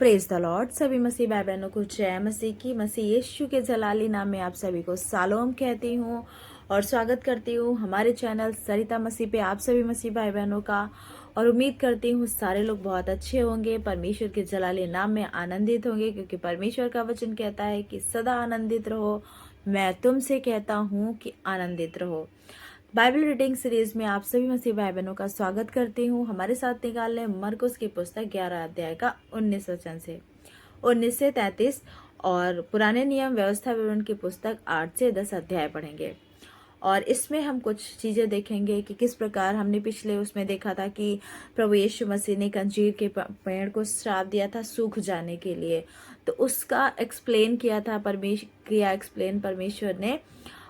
Praise the Lord. सभी मसीह भाई बहनों को जय मसीह की। मसीह यीशु के जलाली नाम में आप सभी को सालोम कहती हूँ और स्वागत करती हूँ हमारे चैनल सरिता मसीह पे आप सभी मसीह भाई बहनों का। और उम्मीद करती हूँ सारे लोग बहुत अच्छे होंगे, परमेश्वर के जलाली नाम में आनंदित होंगे, क्योंकि परमेश्वर का वचन कहता है कि सदा आनंदित रहो। मैं तुमसे कहता हूँ कि आनंदित रहो। बाइबल रीडिंग सीरीज में आप सभी मसीह भाई बहनों का स्वागत करती हूँ। हमारे साथ निकाल लें मरकुस की पुस्तक 11 अध्याय का 19 वचन से 19 से 33 और पुराने नियम व्यवस्था विवरण की पुस्तक 8 से 10 अध्याय पढ़ेंगे। और इसमें हम कुछ चीजें देखेंगे कि किस प्रकार हमने पिछले उसमें देखा था कि प्रभु यीशु मसीह ने अंजीर के पेड़ को श्राप दिया था सूख जाने के लिए। तो उसका एक्सप्लेन किया था परमेश्वर ने,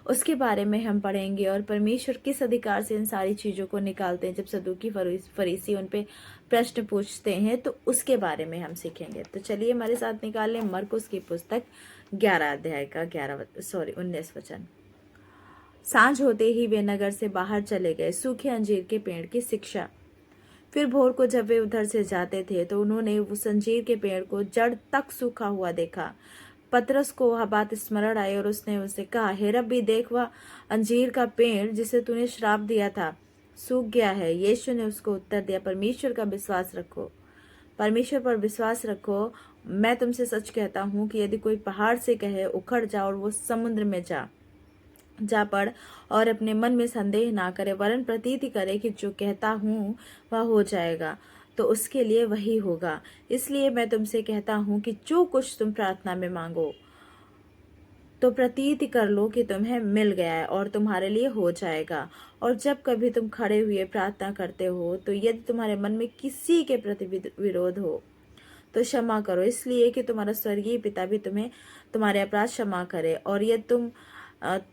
उसके बारे में हम पढ़ेंगे। और परमेश्वर किस अधिकार से इन सारी चीजों को निकालते हैं, जब सदूकी फरीसी उन पे प्रश्न पूछते हैं तो उसके बारे में हम सीखेंगे। तो चलिए हमारे साथ निकाल लें मरकुस की पुस्तक 11 अध्याय का 19 वचन। सांझ होते ही वे नगर से बाहर चले गए, सूखे अंजीर के पेड़ की शिक्षा। फिर भोर को जब वे उधर से जाते थे तो उन्होंने उस अंजीर के पेड़ को जड़ तक सूखा हुआ देखा। पतरस को वह बात स्मरण आई और उसने उससे कहा, हे रब्बी, देख, वह अंजीर का पेड़ जिसे तूने श्राप दिया था सूख गया है। यीशु ने उसको उत्तर दिया, परमेश्वर पर विश्वास रखो। मैं तुमसे सच कहता हूँ कि यदि कोई पहाड़ से कहे उखड़ जा और वो समुद्र में जा पड़ और अपने मन में संदेह ना करे, वरन प्रतीति करे कि जो कहता हूँ वह हो जाएगा, तो उसके लिए वही होगा। इसलिए मैं तुमसे कहता हूँ कि जो कुछ तुम प्रार्थना में मांगो तो प्रतीति कर लो कि तुम्हें मिल गया है और तुम्हारे लिए हो जाएगा। और जब कभी तुम खड़े हुए प्रार्थना करते हो तो यदि तुम्हारे मन में किसी के प्रति विरोध हो तो क्षमा करो, इसलिए कि तुम्हारा स्वर्गीय पिता भी तुम्हें तुम्हारे अपराध क्षमा करे। और यदि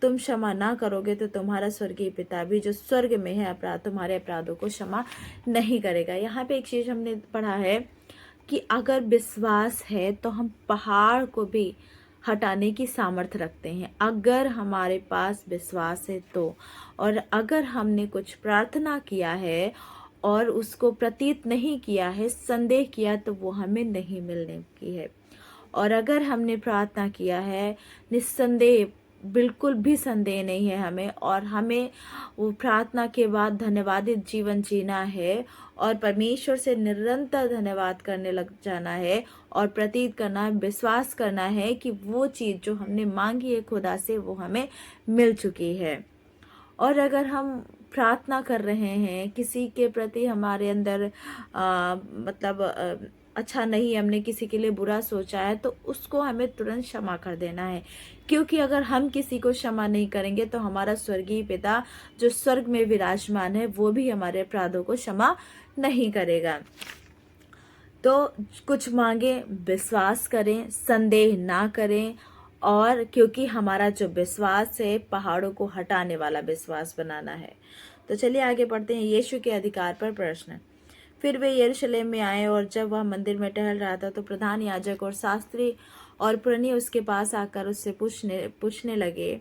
तुम क्षमा ना करोगे तो तुम्हारा स्वर्गीय पिता भी जो स्वर्ग में है तुम्हारे अपराधों को क्षमा नहीं करेगा। यहाँ पे एक चीज हमने पढ़ा है कि अगर विश्वास है तो हम पहाड़ को भी हटाने की सामर्थ्य रखते हैं, अगर हमारे पास विश्वास है तो। और अगर हमने कुछ प्रार्थना किया है और उसको प्रतीत नहीं किया है, संदेह किया, तो वो हमें नहीं मिलने की है। और अगर हमने प्रार्थना किया है निस्संदेह, बिल्कुल भी संदेह नहीं है हमें, और हमें वो प्रार्थना के बाद धन्यवादित जीवन जीना है और परमेश्वर से निरंतर धन्यवाद करने लग जाना है और प्रतीत करना, विश्वास करना है कि वो चीज़ जो हमने मांगी है खुदा से वो हमें मिल चुकी है। और अगर हम प्रार्थना कर रहे हैं किसी के प्रति, हमारे अंदर अच्छा नहीं, हमने किसी के लिए बुरा सोचा है, तो उसको हमें तुरंत क्षमा कर देना है। क्योंकि अगर हम किसी को क्षमा नहीं करेंगे तो हमारा स्वर्गीय पिता जो स्वर्ग में विराजमान है वो भी हमारे अपराधों को क्षमा नहीं करेगा। तो कुछ मांगे, विश्वास करें, संदेह ना करें। और क्योंकि हमारा जो विश्वास है पहाड़ों को हटाने वाला विश्वास बनाना है। तो चलिए आगे बढ़ते हैं। यीशु के अधिकार पर प्रश्न। फिर वे यरूशलेम में आए और जब वह मंदिर में टहल रहा था तो प्रधान याजक और शास्त्री और पुरनिये उसके पास आकर उससे पूछने लगे,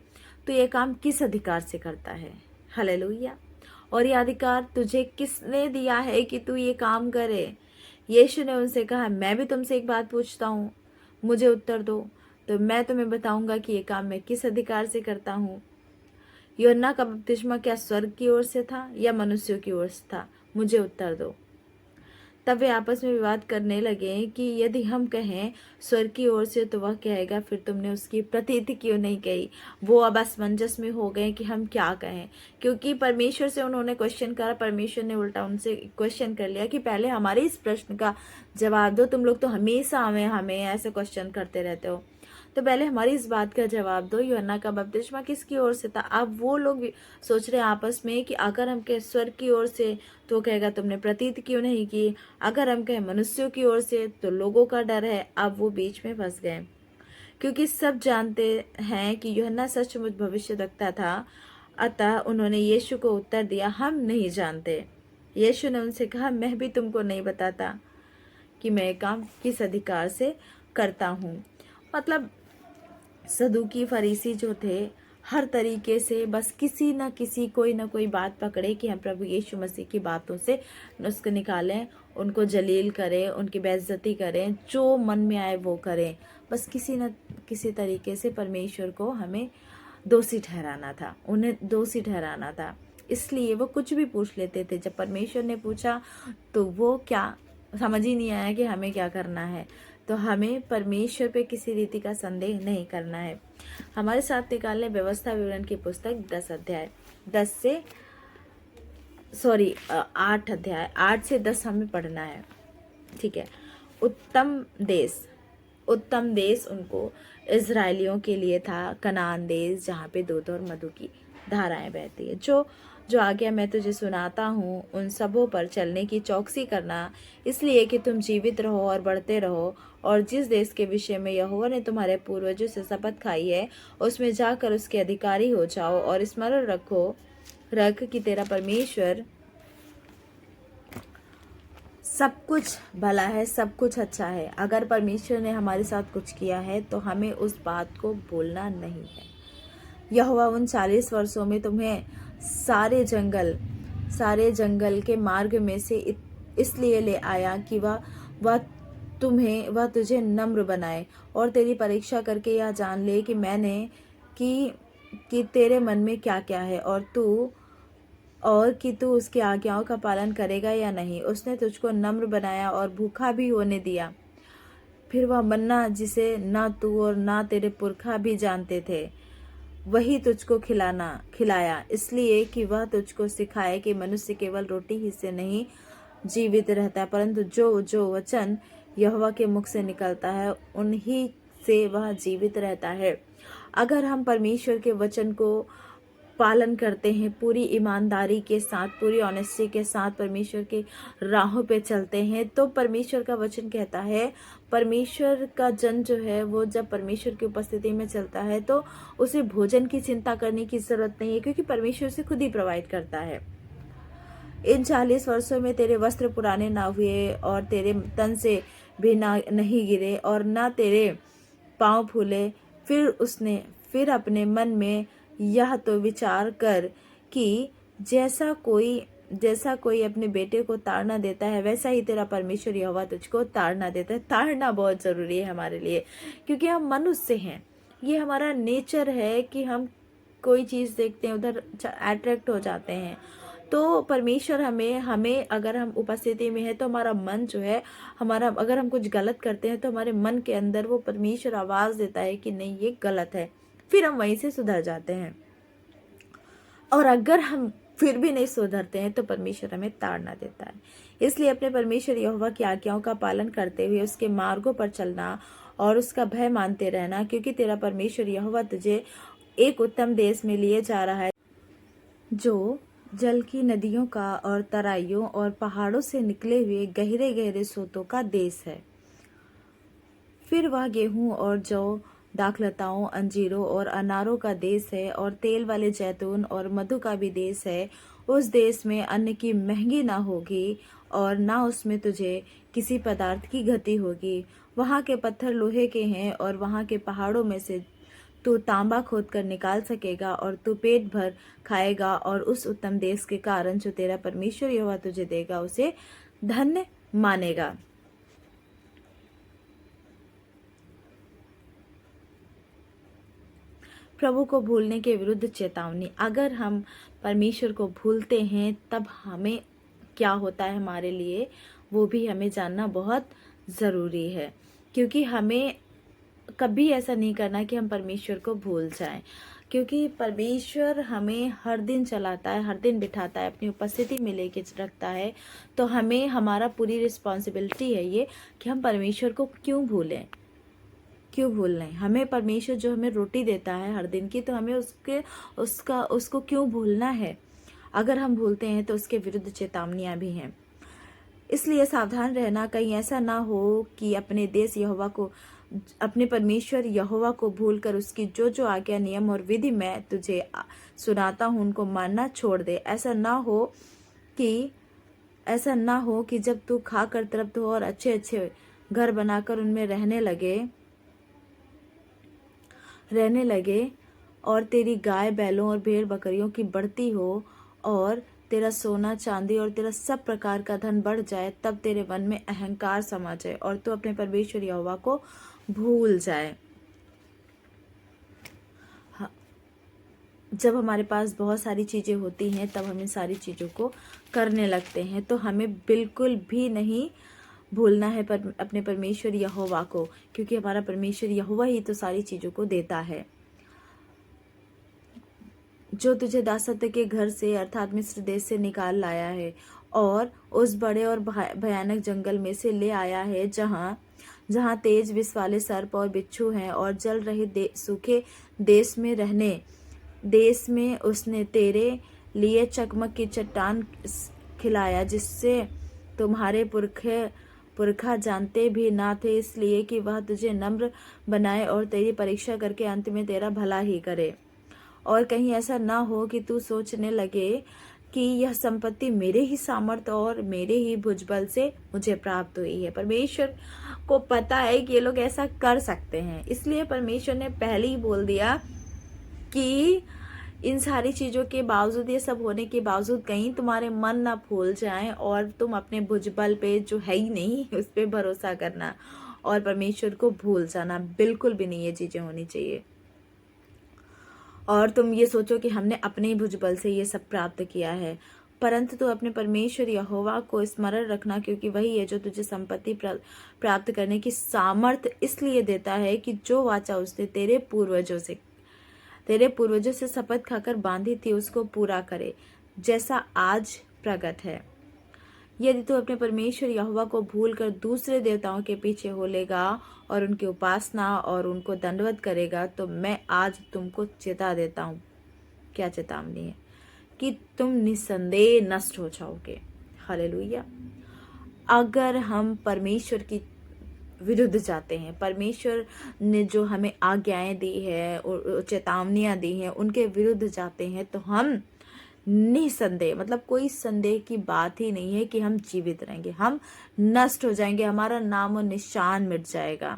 तो ये काम किस अधिकार से करता है? हालेलुया। और ये अधिकार तुझे किसने दिया है कि तू ये काम करे? यीशु ने उनसे कहा, मैं भी तुमसे एक बात पूछता हूँ, मुझे उत्तर दो, तो मैं तुम्हें बताऊंगा कि ये काम मैं किस अधिकार से करता हूँ। यूहन्ना का बपतिस्मा क्या स्वर्ग की ओर से था या मनुष्यों की ओर से था? मुझे उत्तर दो। तब वे आपस में विवाद करने लगे कि यदि हम कहें स्वर्ग की ओर से तो वह कहेगा, फिर तुमने उसकी प्रतीति क्यों नहीं कही? वो अब असमंजस में हो गए कि हम क्या कहें, क्योंकि परमेश्वर से उन्होंने क्वेश्चन करा, परमेश्वर ने उल्टा उनसे क्वेश्चन कर लिया कि पहले हमारे इस प्रश्न का जवाब दो। तुम लोग तो हमेशा हमें ऐसे क्वेश्चन करते रहते हो, तो पहले हमारी इस बात का जवाब दो, यूहन्ना का बपतिस्मा किसकी ओर से था? अब वो लोग सोच रहे हैं आपस में कि अगर हम कहें स्वर्ग की ओर से तो कहेगा तुमने प्रतीत क्यों नहीं की, अगर हम कहें मनुष्यों की ओर से तो लोगों का डर है। अब वो बीच में फंस गए, क्योंकि सब जानते हैं कि यूहन्ना सचमुच भविष्यद्वक्ता था। अतः उन्होंने यीशु को उत्तर दिया, हम नहीं जानते। यीशु ने उनसे कहा, मैं भी तुमको नहीं बताता कि मैं काम किस अधिकार से करता हूँ। मतलब सदूकी फरीसी जो थे, हर तरीके से बस किसी न किसी कोई ना कोई बात पकड़े कि हम प्रभु यीशु मसीह की बातों से नुस्ख निकालें, उनको जलील करें, उनकी बेइज्जती करें, जो मन में आए वो करें। बस किसी न किसी तरीके से परमेश्वर को हमें दोषी ठहराना था, उन्हें दोषी ठहराना था। इसलिए वो कुछ भी पूछ लेते थे। जब परमेश्वर ने पूछा तो वो क्या समझ ही नहीं आया कि हमें क्या करना है। तो हमें परमेश्वर पे किसी रीति का संदेह नहीं करना है। हमारे साथ निकाल लें व्यवस्था विवरण की पुस्तक 10 अध्याय 8 अध्याय 8 से 10 हमें पढ़ना है। ठीक है। उत्तम देश उनको इजराइलियों के लिए था, कनान देश जहाँ पे दूध और मधु की धाराएं बहती है। जो आज्ञा मैं तुझे सुनाता हूँ उन सबों पर चलने की चौकसी करना, इसलिए कि तुम जीवित रहो और बढ़ते रहो, और जिस देश के विषय में यहोवा ने तुम्हारे पूर्वजों से शपथ खाई है उसमें जाकर उसके अधिकारी हो जाओ। और स्मरण रख कि तेरा परमेश्वर सब कुछ भला है, सब कुछ अच्छा है। अगर परमेश्वर ने हमारे साथ कुछ किया है तो हमें उस बात को भूलना नहीं है। यहोवा उन 40 वर्षों में तुम्हें सारे जंगल के मार्ग में से इसलिए ले आया कि वह तुझे नम्र बनाए और तेरी परीक्षा करके यह जान ले कि मैंने कि तेरे मन में क्या क्या है, और कि तू उसकी आज्ञाओं का पालन करेगा या नहीं। उसने तुझको नम्र बनाया और भूखा भी होने दिया। फिर वह मन्ना जिसे ना तू और ना तेरे पुरखा भी जानते थे, वही तुझको खिलाया, इसलिए कि वह तुझको सिखाए कि मनुष्य केवल रोटी ही से नहीं जीवित रहता, परंतु जो वचन यहोवा के मुख से निकलता है उन्हीं से वह जीवित रहता है। अगर हम परमेश्वर के वचन को पालन करते हैं, पूरी ईमानदारी के साथ, पूरी ऑनेस्टी के साथ परमेश्वर के राहों पे चलते हैं, तो परमेश्वर का वचन कहता है परमेश्वर का जन जो है वो जब परमेश्वर की उपस्थिति में चलता है तो उसे भोजन की चिंता करने की जरूरत नहीं है, क्योंकि परमेश्वर उसे खुद ही प्रोवाइड करता है। इन 40 वर्षों में तेरे वस्त्र पुराने ना हुए और तेरे तन से भी नहीं गिरे और ना तेरे पांव फूले। फिर अपने मन में यह तो विचार कर कि जैसा कोई अपने बेटे को ताड़ना देता है वैसा ही तेरा परमेश्वर यहोवा तुझको ताड़ना देता है। ताड़ना बहुत जरूरी है हमारे लिए, क्योंकि हम मनुष्य हैं। ये हमारा नेचर है कि हम कोई चीज देखते हैं उधर अट्रैक्ट हो जाते हैं। तो परमेश्वर हमें अगर हम उपस्थिति में है तो हमारा मन जो है अगर हम कुछ गलत करते हैं तो हमारे मन के अंदर वो परमेश्वर आवाज देता है कि नहीं ये गलत है, फिर हम वहीं से सुधर जाते हैं। और अगर हम फिर भी नहीं सुधरते हैं तो परमेश्वर हमें ताड़ना देता है। इसलिए अपने परमेश्वर यहोवा की आज्ञाओं का पालन करते हुए उसके मार्गों पर चलना और उसका भय मानते रहना, क्योंकि तेरा परमेश्वर यहोवा तुझे एक उत्तम देश में लिए जा रहा है जो जल की नदियों का और तराइयों और पहाड़ों से निकले हुए गहरे गहरे सोतों का देश है। फिर वह गेहूं और जौ, दाखलताओं, अंजीरों और अनारों का देश है, और तेल वाले जैतून और मधु का भी देश है। उस देश में अन्न की महंगी ना होगी और ना उसमें तुझे किसी पदार्थ की गति होगी। वहाँ के पत्थर लोहे के हैं और वहाँ के पहाड़ों में से तू तांबा खोद कर निकाल सकेगा और तू पेट भर खाएगा, और उस उत्तम देश के कारण जो तेरा परमेश्वर यहोवा तुझे देगा उसे धन्य मानेगा। प्रभु को भूलने के विरुद्ध चेतावनी। अगर हम परमेश्वर को भूलते हैं तब हमें क्या होता है हमारे लिए, वो भी हमें जानना बहुत ज़रूरी है, क्योंकि हमें कभी ऐसा नहीं करना कि हम परमेश्वर को भूल जाएं, क्योंकि परमेश्वर हमें हर दिन चलाता है, हर दिन बिठाता है, अपनी उपस्थिति में लेके रखता है। तो हमें हमारा पूरी रिस्पॉन्सिबिलिटी है ये कि हम परमेश्वर को क्यों भूलें। हमें परमेश्वर जो हमें रोटी देता है हर दिन की, तो हमें उसको क्यों भूलना है। अगर हम भूलते हैं तो उसके विरुद्ध चेतावनियां भी हैं। इसलिए सावधान रहना, कहीं ऐसा ना हो कि अपने परमेश्वर यहोवा को भूलकर उसकी जो आज्ञा, नियम और विधि मैं तुझे सुनाता हूँ उनको मानना छोड़ दे। ऐसा ना हो कि जब तू खाकर तृप्त हो और अच्छे अच्छे घर बनाकर उनमें रहने लगे और तेरी गाय बैलों और भेड़ बकरियों की बढ़ती हो, और तेरा सोना चांदी और तेरा सब प्रकार का धन बढ़ जाए, तब तेरे मन में अहंकार समा जाए और तू अपने परमेश्वर यहोवा को भूल जाए। हाँ, जब हमारे पास बहुत सारी चीज़ें होती हैं तब हम इन सारी चीज़ों को करने लगते हैं, तो हमें बिल्कुल भी नहीं भूलना है अपने परमेश्वर यहोवा को, क्योंकि हमारा परमेश्वर यहोवा ही तो सारी चीज़ों को देता है। जो तुझे दासत्व के घर से अर्थात मिस्र देश से निकाल लाया है और उस बड़े और भयानक जंगल में से ले आया है, जहाँ जहाँ तेज विष वाले सर्प और बिच्छू हैं, और जल रहे सूखे देश में उसने तेरे लिए चकमक की चट्टान खिलाया, जिससे तुम्हारे पुरखा जानते भी ना थे, इसलिए कि वह तुझे नम्र बनाए और तेरी परीक्षा करके अंत में तेरा भला ही करे। और कहीं ऐसा ना हो कि तू सोचने लगे कि यह संपत्ति मेरे ही सामर्थ्य और मेरे ही भुजबल से मुझे प्राप्त हुई है। परमेश्वर को पता है कि ये लोग ऐसा कर सकते हैं, इसलिए परमेश्वर ने पहले ही बोल दिया कि इन सारी चीज़ों के बावजूद, ये सब होने के बावजूद कहीं तुम्हारे मन ना फूल जाएं और तुम अपने भुजबल पे जो है ही नहीं उस पर भरोसा करना और परमेश्वर को भूल जाना। बिल्कुल भी नहीं ये चीज़ें होनी चाहिए। और तुम ये सोचो कि हमने अपने ही भुजबल से ये सब प्राप्त किया है, परंतु तो अपने परमेश्वर यहोवा को स्मरण रखना, क्योंकि वही है जो तुझे संपत्ति प्राप्त करने की सामर्थ इसलिए देता है कि जो वाचा उसने तेरे पूर्वजों से शपथ खाकर बांधी थी उसको पूरा करे, जैसा आज प्रगट है। यदि तू अपने परमेश्वर यहोवा को भूलकर दूसरे देवताओं के पीछे हो लेगा और उनकी उपासना और उनको दंडवत करेगा, तो मैं आज तुमको चेता देता हूँ। क्या चेतावनी है? कि तुम निसंदेह नष्ट हो जाओगे। हालेलुया। अगर हम परमेश्वर की विरुद्ध जाते हैं, परमेश्वर ने जो हमें आज्ञाएं दी है और चेतावनियां दी हैं उनके विरुद्ध जाते हैं, तो हम निसंदेह, मतलब कोई संदेह की बात ही नहीं है कि हम जीवित रहेंगे, हम नष्ट हो जाएंगे, हमारा नाम और निशान मिट जाएगा।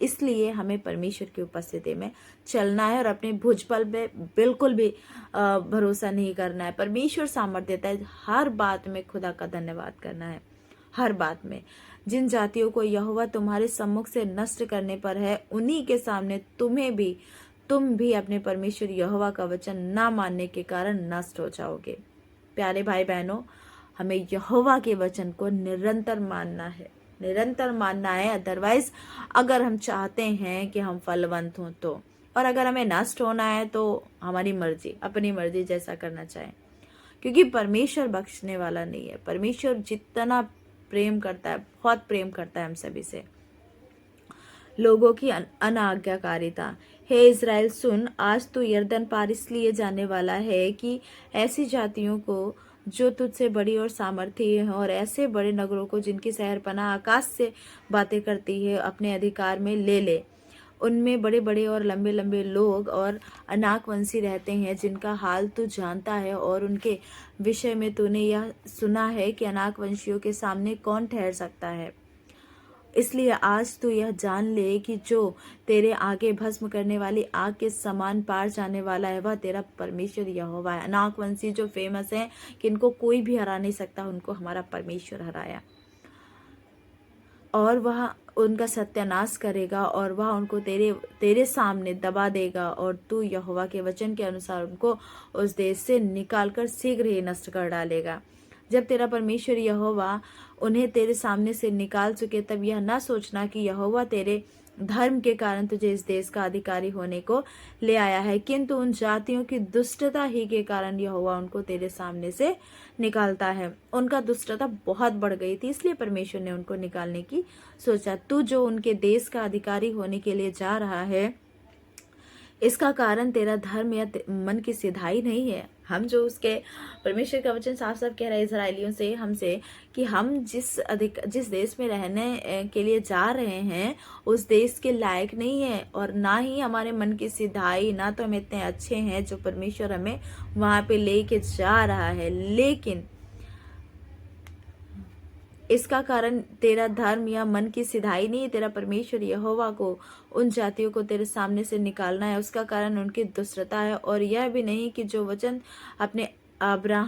इसलिए हमें परमेश्वर की उपस्थिति में चलना है और अपने भुजबल पे बिल्कुल भी भरोसा नहीं करना है। परमेश्वर सामर्थ्य देता है, हर बात में खुदा का धन्यवाद करना है। हर बात में जिन जातियों को यहोवा तुम्हारे सम्मुख से नष्ट करने पर है, उन्हीं के सामने तुम भी अपने परमेश्वर यहोवा का वचन ना मानने के कारण नष्ट हो जाओगे। प्यारे भाई बहनों, हमें यहोवा के वचन को निरंतर मानना है। अदरवाइज अगर हम चाहते हैं कि हम फलवंत हों तो, और अगर हमें नष्ट होना है तो हमारी मर्जी, अपनी मर्जी जैसा करना चाहें, क्योंकि परमेश्वर बख्शने वाला नहीं है। परमेश्वर जितना प्रेम करता है, बहुत प्रेम करता है हम सभी से। लोगों की अनाज्ञाकारिता। हे इज़राइल सुन, आज तू यरदन पार इसलिए जाने वाला है कि ऐसी जातियों को जो तुझसे बड़ी और सामर्थी है, और ऐसे बड़े नगरों को जिनकी शहरपनाह आकाश से बातें करती है, अपने अधिकार में ले ले। उनमें बड़े बड़े और लंबे लंबे लोग और अनाकवंशी रहते हैं, जिनका हाल तू जानता है, और उनके विषय में तूने यह सुना है कि अनाकवंशियों के सामने कौन ठहर सकता है। इसलिए आज तू यह जान ले कि जो तेरे आगे भस्म करने वाली आग के समान पार जाने वाला है, वह तेरा परमेश्वर यहोवा है। अनाकवंशी जो फेमस है कि इनको कोई भी हरा नहीं सकता, उनको हमारा परमेश्वर हराया, और वह उनका सत्यानाश करेगा, और वह उनको तेरे सामने दबा देगा, और तू यहोवा के वचन के अनुसार उनको उस देश से निकालकर शीघ्र ही नष्ट कर डालेगा। जब तेरा परमेश्वर यहोवा उन्हें तेरे सामने से निकाल चुके, तब यह ना सोचना कि यहोवा तेरे धर्म के कारण तुझे इस देश का अधिकारी होने को ले आया है, किंतु उन जातियों की दुष्टता ही के कारण यहोवा उनको तेरे सामने से निकालता है। उनका दुष्टता बहुत बढ़ गई थी, इसलिए परमेश्वर ने उनको निकालने की सोचा। तू जो उनके देश का अधिकारी होने के लिए जा रहा है, इसका कारण तेरा धर्म या मन की सिधाई नहीं है। हम जो उसके परमेश्वर का वचन साफ साफ कह रहा है इजरायलियों से, हमसे, कि हम जिस देश में रहने के लिए जा रहे हैं उस देश के लायक नहीं है, और ना ही हमारे मन की सिधाई, ना तो हम इतने अच्छे हैं जो परमेश्वर हमें वहां पे लेके जा रहा है। लेकिन इसका कारण तेरा धर्म या मन की सिधाई नहीं है, तेरा परमेश्वर यहोवा को, उन जातियों को तेरे सामने से निकालना है। उसका कारण उनकी दुष्टता है, और यह भी नहीं कि जो वचन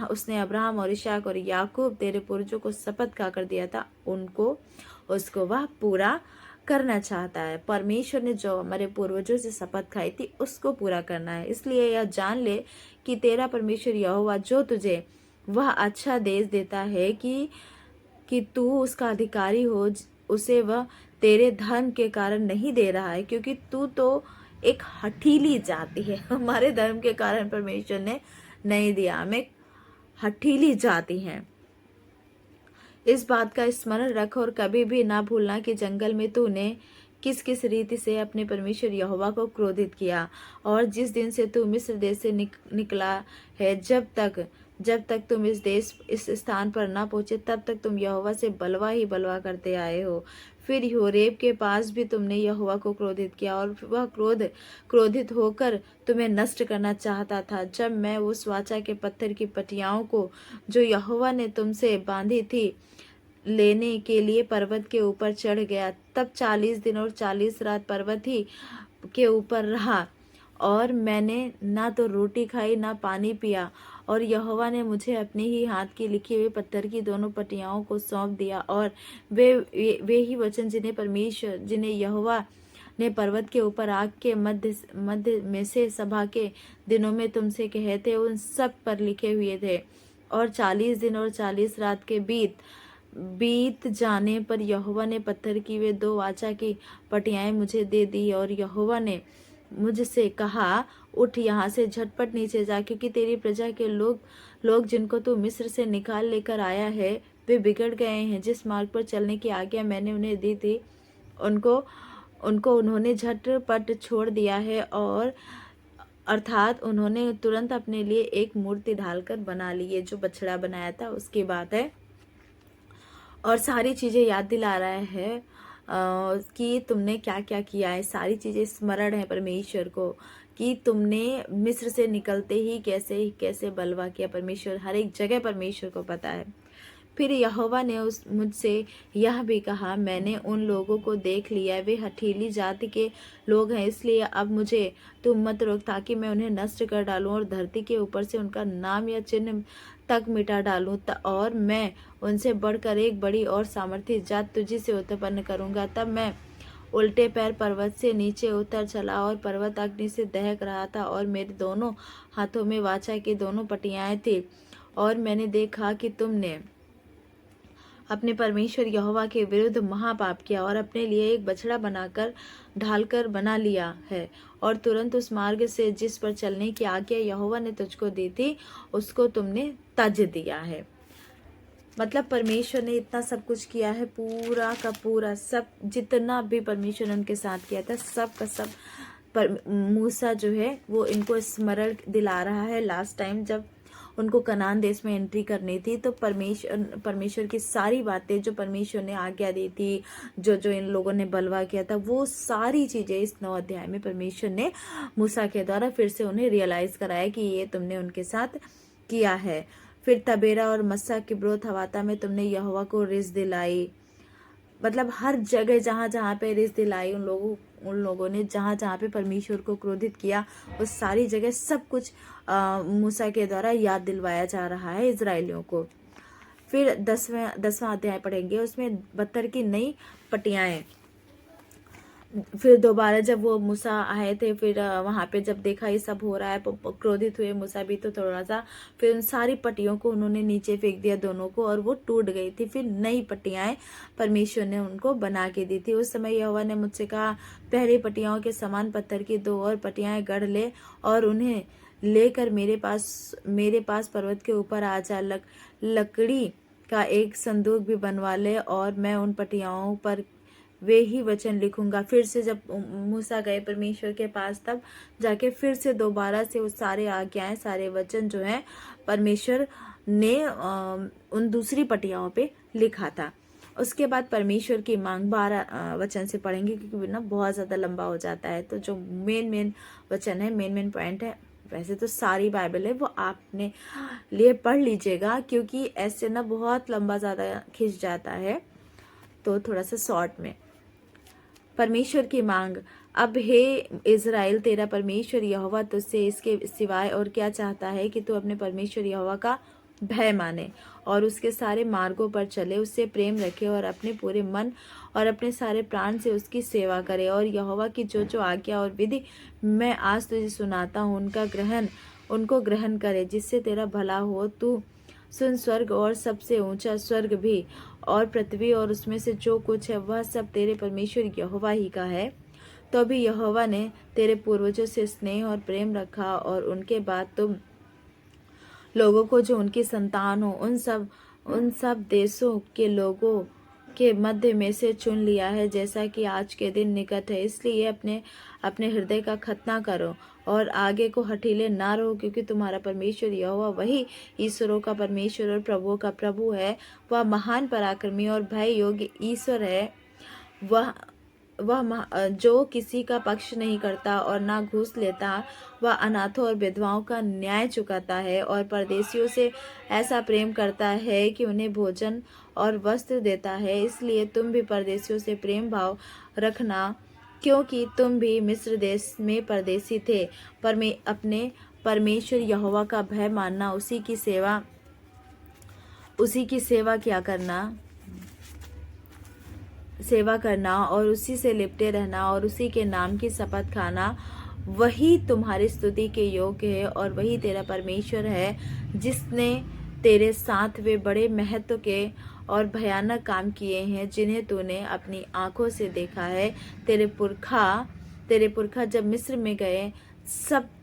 उसने अब्राहम और इसहाक और याकूब तेरे पूर्वजों को शपथ खाकर दिया था, उसको वह पूरा करना चाहता है। परमेश्वर ने जो हमारे पूर्वजों से शपथ खाई थी उसको पूरा करना है। इसलिए यह जान ले कि तेरा परमेश्वर यहोवा जो तुझे वह अच्छा देश देता है कि तू उसका अधिकारी हो, उसे वह तेरे धर्म के कारण नहीं दे रहा है, क्योंकि तू तो एक हठीली जाति है। हमारे धर्म के कारण परमेश्वर ने नहीं दिया, हमें हठीली जाति हैं। इस बात का स्मरण रख और कभी भी ना भूलना कि जंगल में तूने किस किस रीति से अपने परमेश्वर यहोवा को क्रोधित किया, और जिस दिन से तू मिस्र देश से निकला है, जब तक तुम इस स्थान पर ना पहुंचे, तब तक तुम यहोवा से बलवा ही बलवा करते आए हो। फिर होरेब के पास भी तुमने यहोवा को क्रोधित किया, और वह क्रोधित होकर तुम्हें नष्ट करना चाहता था। जब मैं उस वाचा के पत्थर की पटियाओं को जो यहोवा ने तुमसे बांधी थी लेने के लिए पर्वत के ऊपर चढ़ गया, तब 40 दिन और 40 रात पर्वत ही के ऊपर रहा, और मैंने ना तो रोटी खाई ना पानी पिया। और यहोवा ने मुझे अपने ही हाथ की लिखी हुई पत्थर की दोनों पटियाओं को सौंप दिया, और वे ही वचन जिन्हें यहोवा ने पर्वत के ऊपर आग के मध्य में से सभा के दिनों में तुमसे कहे थे, उन सब पर लिखे हुए थे। और 40 दिन और 40 रात के बीत जाने पर यहोवा ने पत्थर की वे 2 वाचा की पटियाएं मुझे दे दी, और यहोवा ने मुझसे कहा, उठ यहाँ से झटपट नीचे जा, क्योंकि तेरी प्रजा के लोग जिनको तू मिस्र से निकाल लेकर आया है वे बिगड़ गए हैं। जिस मार्ग पर चलने की आज्ञा मैंने उन्हें दी थी उनको उन्होंने झटपट छोड़ दिया है, और अर्थात उन्होंने तुरंत अपने लिए एक मूर्ति ढालकर बना ली है। जो बछड़ा बनाया था उसकी बात है, और सारी चीजें याद दिला रहा है कि तुमने क्या क्या किया है। सारी चीजें स्मरण है परमेश्वर को कि तुमने मिस्र से निकलते ही कैसे कैसे बलवा किया। परमेश्वर हर एक जगह परमेश्वर को पता है। फिर यहोवा ने मुझसे यह भी कहा, मैंने उन लोगों को देख लिया, वे हठीली जाति के लोग हैं, इसलिए अब मुझे तुम मत रोक, ताकि मैं उन्हें नष्ट कर डालूं और धरती के ऊपर से उनका नाम या चिन्ह तक मिटा डालूं। और मैं उनसे बढ़कर एक बड़ी और सामर्थी जात तुझी से उत्पन्न करूंगा। तब मैं उल्टे पैर पर्वत से नीचे उतर चला, और पर्वत अग्नि से दहक रहा था, और मेरे दोनों हाथों में वाचा की दोनों पटियाएं थी। और मैंने देखा कि तुमने अपने परमेश्वर यहोवा के विरुद्ध महापाप किया, और अपने लिए एक बछड़ा ढालकर बना लिया है, और तुरंत उस मार्ग से जिस पर चलने की आज्ञा यहोवा ने तुझको दी थी उसको तुमने तज दिया है। मतलब परमेश्वर ने इतना सब कुछ किया है, पूरा का पूरा सब जितना भी परमेश्वर ने उनके साथ किया था सब का सब। पर मूसा जो है वो इनको स्मरण दिला रहा है। लास्ट टाइम जब उनको कनान देश में एंट्री करनी थी तो परमेश्वर की सारी बातें जो परमेश्वर ने आज्ञा दी थी, जो इन लोगों ने बलवा किया था, वो सारी चीजें इस 9 अध्याय में परमेश्वर ने मूसा के द्वारा फिर से उन्हें रियलाइज कराया कि ये तुमने उनके साथ किया है। फिर तबेरा और मस्सा किब्रोत हवाता में तुमने यहोवा को रिस दिलाई। मतलब हर जगह जहाँ जहाँ पे रिस दिलाई उन लोगों ने जहाँ जहाँ पे परमेश्वर को क्रोधित किया, उस सारी जगह सब कुछ मूसा के द्वारा याद दिलवाया जा रहा है इजरायलियों को। फिर 10वां अध्याय पढ़ेंगे, उसमें 72 की नई पटियाएं। फिर दोबारा जब वो मूसा आए थे, फिर वहां पे जब देखा ये सब हो रहा है, क्रोधित हुए मूसा भी तो थोड़ा सा। फिर उन सारी पट्टियों को उन्होंने नीचे फेंक दिया दोनों को, और वो टूट गई थी। फिर नई पट्टियां परमेश्वर ने उनको बना के दी थी। उस समय यहोवा ने मुझसे कहा, पहली पट्टियाओं के समान पत्थर की 2 और पट्टियां गढ़ ले, और उन्हें लेकर मेरे पास पर्वत के ऊपर आ जा। लकड़ी का एक संदूक भी बनवा ले, और मैं उन पट्टियाओं पर वे ही वचन लिखूंगा। फिर से जब मूसा गए परमेश्वर के पास, तब जाके फिर से दोबारा से वो सारे आज्ञाएं, सारे वचन जो हैं परमेश्वर ने उन दूसरी पटियाओं पे लिखा था। उसके बाद परमेश्वर की मांग 12 वचन से पढ़ेंगे, क्योंकि ना बहुत ज्यादा लंबा हो जाता है। तो जो मेन वचन है, मेन पॉइंट है, वैसे तो सारी बाइबल है, वो आपने लिए पढ़ लीजिएगा, क्योंकि ऐसे ना बहुत लंबा ज़्यादा खिंच जाता है, तो थोड़ा सा शॉर्ट में। परमेश्वर की मांग। अब हे इज़राइल, तेरा परमेश्वर यहोवा तुझसे इसके सिवाय और क्या चाहता है कि तू अपने परमेश्वर यहोवा का भय माने और उसके सारे मार्गों पर चले, उससे प्रेम रखे और अपने पूरे मन और अपने सारे प्राण से उसकी सेवा करे, और यहोवा की जो जो आज्ञा और विधि मैं आज तुझे सुनाता हूँ उनको ग्रहण करे, जिससे तेरा भला हो। तू सुन, स्वर्ग और सबसे ऊंचा स्वर्ग भी और पृथ्वी और उसमें से जो कुछ है वह सब तेरे परमेश्वर यहोवा ही का है। तो भी यहोवा ने तेरे पूर्वजों से स्नेह और प्रेम रखा, और उनके बाद तुम लोगों को जो उनकी संतान हो उन सब देशों के लोगों के मध्य में से चुन लिया है, जैसा कि आज के दिन निकट है। इसलिए अपने अपने हृदय का खतना करो और आगे को हठीले ना रहो, क्योंकि तुम्हारा परमेश्वर यहोवा वही ईश्वरों का परमेश्वर और प्रभुओं का प्रभु है। वह महान पराक्रमी और भय योग्य ईश्वर है। जो किसी का पक्ष नहीं करता और ना घूस लेता। वह अनाथों और विधवाओं का न्याय चुकाता है और परदेशियों से ऐसा प्रेम करता है कि उन्हें भोजन और वस्त्र देता है। इसलिए तुम भी परदेशियों से प्रेम भाव रखना, क्योंकि तुम भी मिस्र देश में परदेशी थे। अपने परमेश्वर यहोवा का भय मानना, उसी की सेवा करना और उसी से लिपटे रहना और उसी के नाम की शपथ खाना, वही तुम्हारी स्तुति के योग्य है। और वही तेरा परमेश्वर है, जिसने तेरे साथ वे बड़े महत्व के और भयानक काम किए हैं, जिन्हें तूने अपनी आंखों से देखा है। तेरे पुरखा जब मिस्र में गए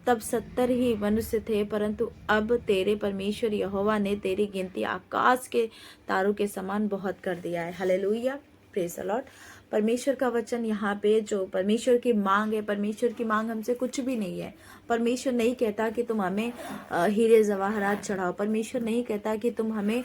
तब 70 ही मनुष्य थे, परंतु अब तेरे परमेश्वर यहोवा ने तेरी गिनती आकाश के तारों के समान बहुत कर दिया है। Hallelujah, praise the Lord. परमेश्वर का वचन यहाँ पे, जो परमेश्वर की मांग है, परमेश्वर की मांग हमसे कुछ भी नहीं है। परमेश्वर नहीं कहता कि तुम हमें हीरे जवाहरात चढ़ाओ। परमेश्वर नहीं कहता कि तुम हमें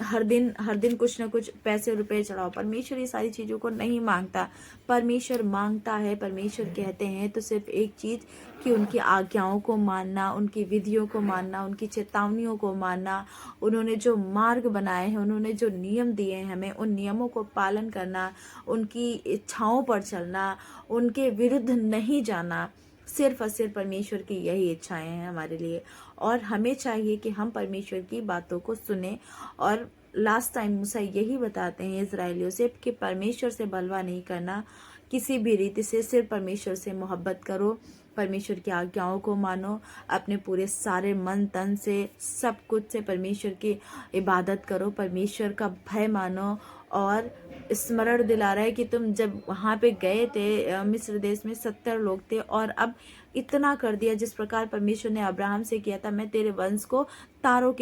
हर दिन कुछ ना कुछ पैसे रुपए चढ़ाओ। परमेश्वर ये सारी चीज़ों को नहीं मांगता। परमेश्वर मांगता है, परमेश्वर कहते हैं तो सिर्फ एक चीज़, कि उनकी आज्ञाओं को मानना, उनकी विधियों को मानना, उनकी चेतावनियों को मानना, उन्होंने जो मार्ग बनाए हैं, उन्होंने जो नियम दिए हैं हमें, उन नियमों को पालन करना, उनकी इच्छाओं पर चलना, उनके विरुद्ध नहीं जाना। सिर्फ और सिर्फ परमेश्वर की यही इच्छाएं हैं हमारे लिए, और हमें चाहिए कि हम परमेश्वर की बातों को सुने। और लास्ट टाइम मूसा यही बताते हैं इजरायलियों से कि परमेश्वर से बलवा नहीं करना किसी भी रीति से, सिर्फ परमेश्वर से मोहब्बत करो, परमेश्वर की आज्ञाओं को मानो, अपने पूरे सारे मन तन से सब कुछ से परमेश्वर की इबादत करो, परमेश्वर का भय मानो। और स्मरण दिला रहा है कि तुम जब वहाँ पे गए थे मिस्र देश में 70 लोग थे, और अब इतना कर दिया जिस प्रकार परमेश्वर ने अब्राहम से किया था, मैं तेरे वंश को तारों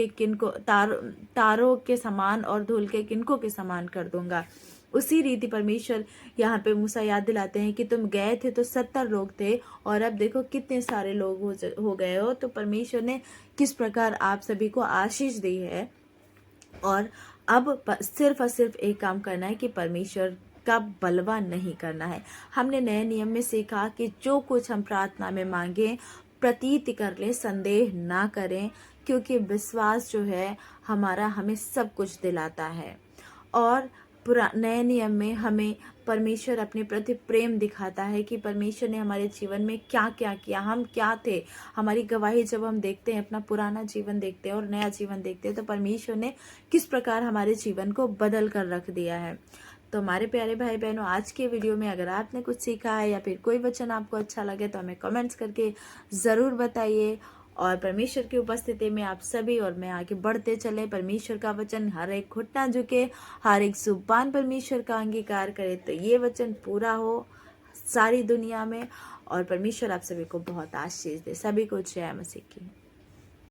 के समान और धूल के किनकों के समान कर दूंगा। उसी रीति परमेश्वर यहाँ पे मूसा याद दिलाते हैं कि तुम गए थे तो 70 लोग थे, और अब देखो कितने सारे लोग हो गए हो। तो परमेश्वर ने किस प्रकार आप सभी को आशीष दी है, और अब सिर्फ और सिर्फ एक काम करना है कि परमेश्वर का बलवा नहीं करना है। हमने नए नियम में सीखा कि जो कुछ हम प्रार्थना में मांगे प्रतीत कर ले, संदेह ना करें, क्योंकि विश्वास जो है हमारा हमें सब कुछ दिलाता है। और नए नियम में हमें परमेश्वर अपने प्रति प्रेम दिखाता है कि परमेश्वर ने हमारे जीवन में क्या क्या किया, हम क्या थे। हमारी गवाही जब हम देखते हैं, अपना पुराना जीवन देखते हैं और नया जीवन देखते हैं, तो परमेश्वर ने किस प्रकार हमारे जीवन को बदल कर रख दिया है। तो हमारे प्यारे भाई बहनों, आज के वीडियो में अगर आपने कुछ सीखा है या फिर कोई वचन आपको अच्छा लगे तो हमें कमेंट्स करके ज़रूर बताइए। और परमेश्वर की उपस्थिति में आप सभी और मैं आगे बढ़ते चले, परमेश्वर का वचन हर एक घुटना झुके, हर एक जुबान परमेश्वर का अंगीकार करे, तो ये वचन पूरा हो सारी दुनिया में। और परमेश्वर आप सभी को बहुत आशीष दे। सभी को जय मसीह की।